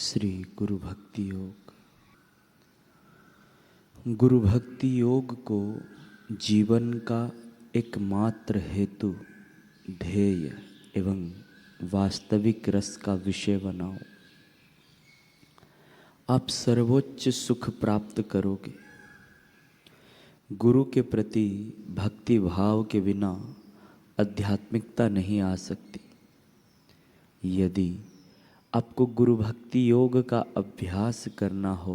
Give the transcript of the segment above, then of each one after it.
श्री गुरु भक्ति योग। गुरु भक्ति योग को जीवन का एकमात्र हेतु, ध्येय एवं वास्तविक रस का विषय बनाओ। आप सर्वोच्च सुख प्राप्त करोगे। गुरु के प्रति भक्ति भाव के बिना आध्यात्मिकता नहीं आ सकती। यदि आपको गुरु भक्ति योग का अभ्यास करना हो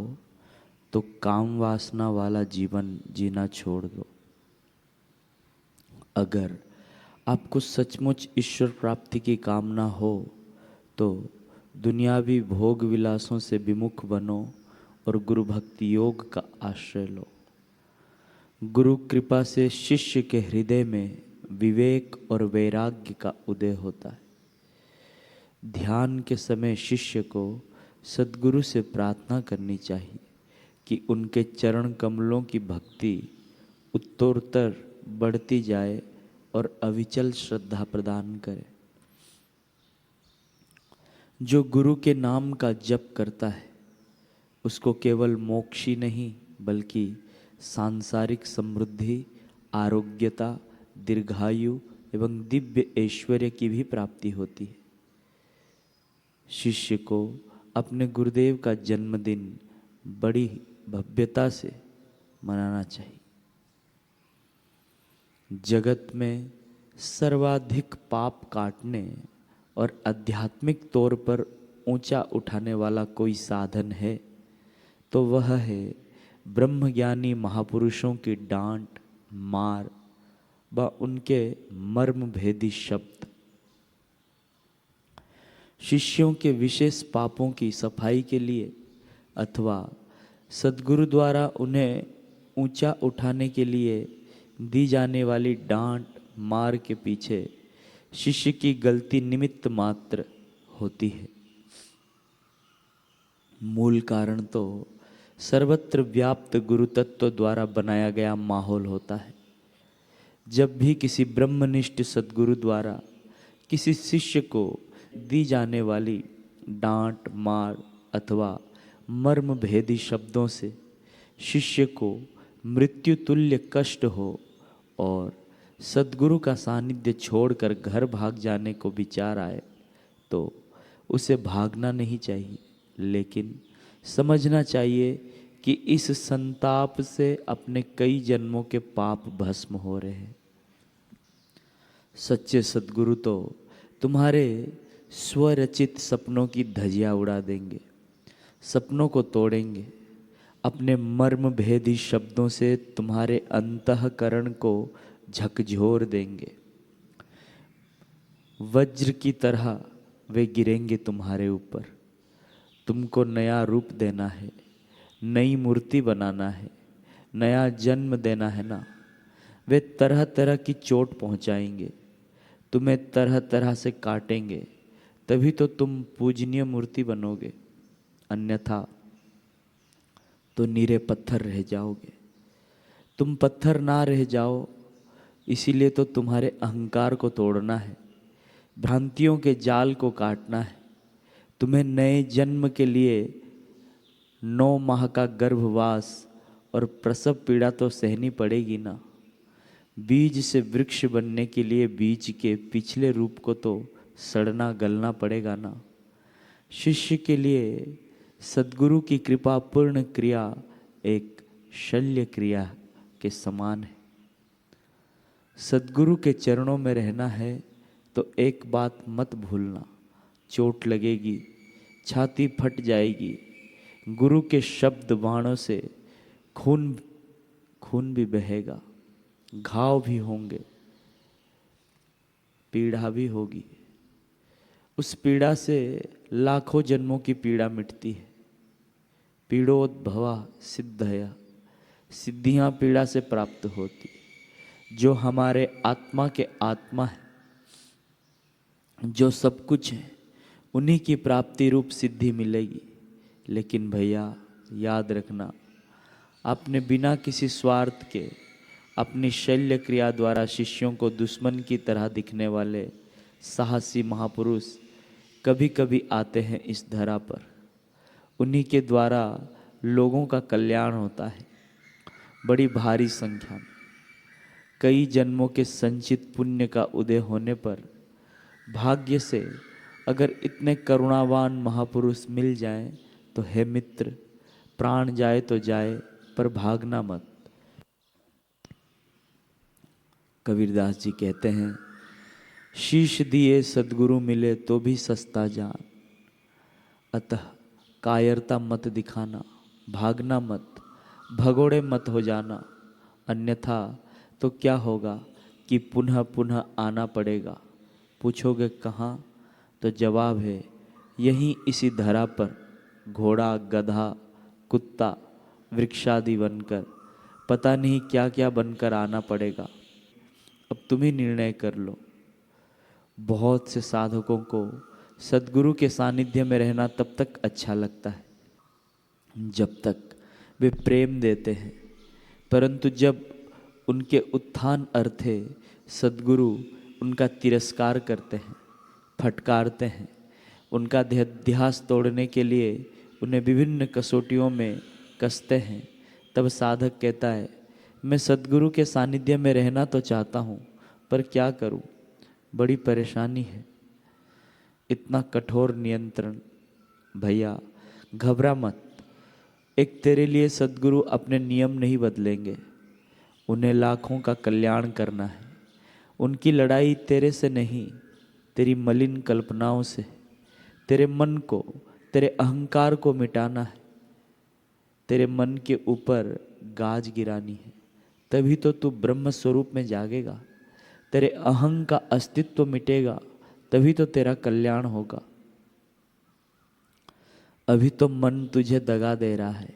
तो काम वासना वाला जीवन जीना छोड़ दो। अगर आपको सचमुच ईश्वर प्राप्ति की कामना हो तो दुनियावी भोग विलासों से विमुख बनो और गुरु भक्ति योग का आश्रय लो। गुरु कृपा से शिष्य के हृदय में विवेक और वैराग्य का उदय होता है। ध्यान के समय शिष्य को सद्गुरु से प्रार्थना करनी चाहिए कि उनके चरण कमलों की भक्ति उत्तरोत्तर बढ़ती जाए और अविचल श्रद्धा प्रदान करे। जो गुरु के नाम का जप करता है उसको केवल मोक्ष ही नहीं बल्कि सांसारिक समृद्धि, आरोग्यता, दीर्घायु एवं दिव्य ऐश्वर्य की भी प्राप्ति होती है। शिष्य को अपने गुरुदेव का जन्मदिन बड़ी भव्यता से मनाना चाहिए। जगत में सर्वाधिक पाप काटने और आध्यात्मिक तौर पर ऊंचा उठाने वाला कोई साधन है तो वह है ब्रह्मज्ञानी महापुरुषों की डांट, मार व उनके मर्म भेदी शब्द। शिष्यों के विशेष पापों की सफाई के लिए अथवा सद्गुरु द्वारा उन्हें ऊंचा उठाने के लिए दी जाने वाली डांट, मार के पीछे शिष्य की गलती निमित्त मात्र होती है। मूल कारण तो सर्वत्र व्याप्त गुरु तत्व द्वारा बनाया गया माहौल होता है। जब भी किसी ब्रह्मनिष्ठ सद्गुरु द्वारा किसी शिष्य को दी जाने वाली डांट, मार अथवा मर्म भेदी शब्दों से शिष्य को मृत्यु तुल्य कष्ट हो और सद्गुरु का सानिध्य छोड़कर घर भाग जाने को विचार आए तो उसे भागना नहीं चाहिए, लेकिन समझना चाहिए कि इस संताप से अपने कई जन्मों के पाप भस्म हो रहे हैं। सच्चे सद्गुरु तो तुम्हारे स्वरचित सपनों की धजियां उड़ा देंगे, सपनों को तोड़ेंगे, अपने मर्म भेदी शब्दों से तुम्हारे अंतःकरण को झकझोर देंगे। वज्र की तरह वे गिरेंगे तुम्हारे ऊपर। तुमको नया रूप देना है, नई मूर्ति बनाना है, नया जन्म देना है ना। वे तरह तरह की चोट पहुंचाएंगे, तुम्हें तरह तरह से काटेंगे, तभी तो तुम पूजनीय मूर्ति बनोगे, अन्यथा तो नीरे पत्थर रह जाओगे। तुम पत्थर ना रह जाओ, इसीलिए तो तुम्हारे अहंकार को तोड़ना है, भ्रांतियों के जाल को काटना है। तुम्हें नए जन्म के लिए 9 माह का गर्भवास और प्रसव पीड़ा तो सहनी पड़ेगी ना। बीज से वृक्ष बनने के लिए बीज के पिछले रूप को तो सड़ना गलना पड़ेगा ना। शिष्य के लिए सद्गुरु की कृपा पूर्ण क्रिया एक शल्य क्रिया के समान है। सद्गुरु के चरणों में रहना है तो एक बात मत भूलना, चोट लगेगी, छाती फट जाएगी, गुरु के शब्द बाणों से खून भी बहेगा, घाव भी होंगे, पीड़ा भी होगी। उस पीड़ा से लाखों जन्मों की पीड़ा मिटती है। पीड़ोद्भवा सिद्धया, सिद्धियां पीड़ा से प्राप्त होती। जो हमारे आत्मा के आत्मा है, जो सब कुछ है, उन्हीं की प्राप्ति रूप सिद्धि मिलेगी। लेकिन भैया याद रखना, आपने बिना किसी स्वार्थ के अपनी शल्य क्रिया द्वारा शिष्यों को दुश्मन की तरह दिखने वाले साहसी महापुरुष कभी कभी आते हैं इस धरा पर। उन्हीं के द्वारा लोगों का कल्याण होता है। बड़ी भारी संख्या में कई जन्मों के संचित पुण्य का उदय होने पर भाग्य से अगर इतने करुणावान महापुरुष मिल जाएं तो हे मित्र, प्राण जाए तो जाए पर भागना मत। कबीरदास जी कहते हैं, शीश दिए सद्गुरु मिले तो भी सस्ता जान, अतः कायरता मत दिखाना, भागना मत, भगोड़े मत हो जाना, अन्यथा तो क्या होगा कि पुनः पुनः आना पड़ेगा। पूछोगे कहाँ, तो जवाब है यहीं इसी धरा पर घोड़ा, गधा, कुत्ता, वृक्षादि बनकर, पता नहीं क्या क्या बनकर आना पड़ेगा। अब तुम ही निर्णय कर लो। बहुत से साधकों को सद्गुरु के सानिध्य में रहना तब तक अच्छा लगता है जब तक वे प्रेम देते हैं, परंतु जब उनके उत्थान अर्थे सद्गुरु उनका तिरस्कार करते हैं, फटकारते हैं, उनका ध्यास तोड़ने के लिए उन्हें विभिन्न कसौटियों में कसते हैं, तब साधक कहता है, मैं सद्गुरु के सानिध्य में रहना तो चाहता हूँ, पर क्या करूँ, बड़ी परेशानी है, इतना कठोर नियंत्रण। भैया घबरा मत, एक तेरे लिए सद्गुरु अपने नियम नहीं बदलेंगे। उन्हें लाखों का कल्याण करना है। उनकी लड़ाई तेरे से नहीं, तेरी मलिन कल्पनाओं से, तेरे मन को, तेरे अहंकार को मिटाना है। तेरे मन के ऊपर गाज गिरानी है, तभी तो तू ब्रह्म स्वरूप में जागेगा। तेरे अहं का अस्तित्व मिटेगा, तभी तो तेरा कल्याण होगा। अभी तो मन तुझे दगा दे रहा है।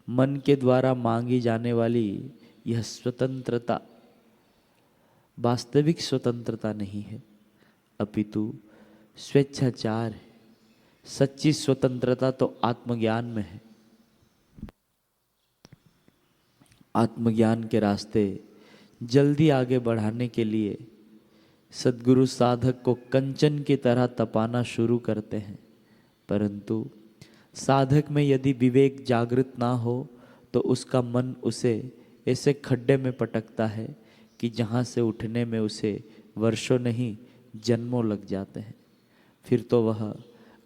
मन के द्वारा मांगी जाने वाली यह स्वतंत्रता वास्तविक स्वतंत्रता नहीं है, अपितु स्वेच्छाचार है। सच्ची स्वतंत्रता तो आत्मज्ञान में है। आत्मज्ञान के रास्ते जल्दी आगे बढ़ाने के लिए सद्गुरु साधक को कंचन की तरह तपाना शुरू करते हैं, परंतु साधक में यदि विवेक जागृत ना हो तो उसका मन उसे ऐसे खड्डे में पटकता है कि जहाँ से उठने में उसे वर्षों नहीं जन्मों लग जाते हैं। फिर तो वह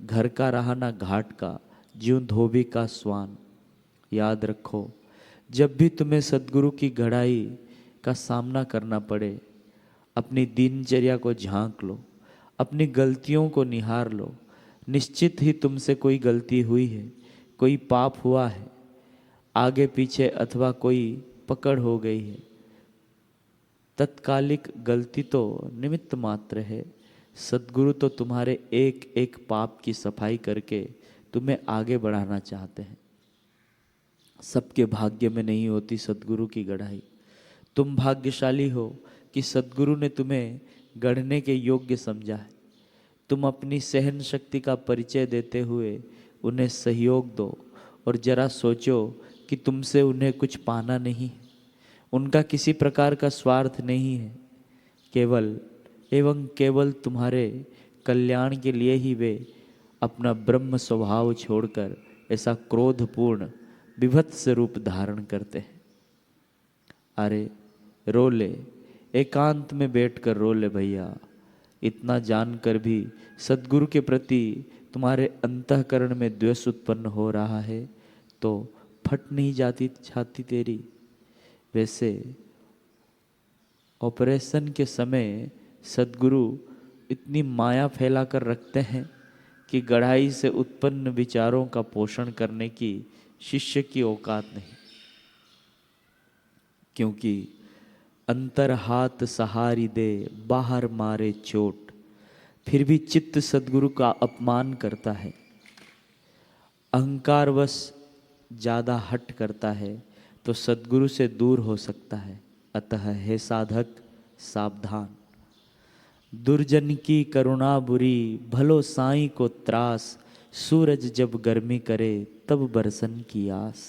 घर का रहा ना घाट का, ज्यों धोबी का स्वान। याद रखो, जब भी तुम्हें सद्गुरु की घड़ाई का सामना करना पड़े, अपनी दिनचर्या को झांक लो, अपनी गलतियों को निहार लो। निश्चित ही तुमसे कोई गलती हुई है, कोई पाप हुआ है आगे पीछे, अथवा कोई पकड़ हो गई है। तत्कालिक गलती तो निमित्त मात्र है। सद्गुरु तो तुम्हारे एक एक पाप की सफाई करके तुम्हें आगे बढ़ाना चाहते हैं। सबके भाग्य में नहीं होती सद्गुरु की गढ़ाई। तुम भाग्यशाली हो कि सद्गुरु ने तुम्हें गढ़ने के योग्य समझा है। तुम अपनी सहन शक्ति का परिचय देते हुए उन्हें सहयोग दो और जरा सोचो कि तुमसे उन्हें कुछ पाना नहीं, उनका किसी प्रकार का स्वार्थ नहीं है। केवल एवं केवल तुम्हारे कल्याण के लिए ही वे अपना ब्रह्म स्वभाव छोड़कर ऐसा क्रोधपूर्ण विभत्स रूप धारण करते हैं। अरे रो ले, एकांत में बैठकर रो ले भैया। इतना जानकर भी सद्गुरु के प्रति तुम्हारे अंतःकरण में द्वेष उत्पन्न हो रहा है तो फट नहीं जाती छाती तेरी। वैसे ऑपरेशन के समय सद्गुरु इतनी माया फैला कर रखते हैं कि गढ़ाई से उत्पन्न विचारों का पोषण करने की शिष्य की औकात नहीं, क्योंकि अंतर हाथ सहारी दे बाहर मारे चोट, फिर भी चित्त सद्गुरु का अपमान करता है। अहंकारवश ज़्यादा हट करता है तो सद्गुरु से दूर हो सकता है। अतः हे साधक सावधान। दुर्जन की करुणा बुरी, भलो साईं को त्रास, सूरज जब गर्मी करे तब बरसन की आस।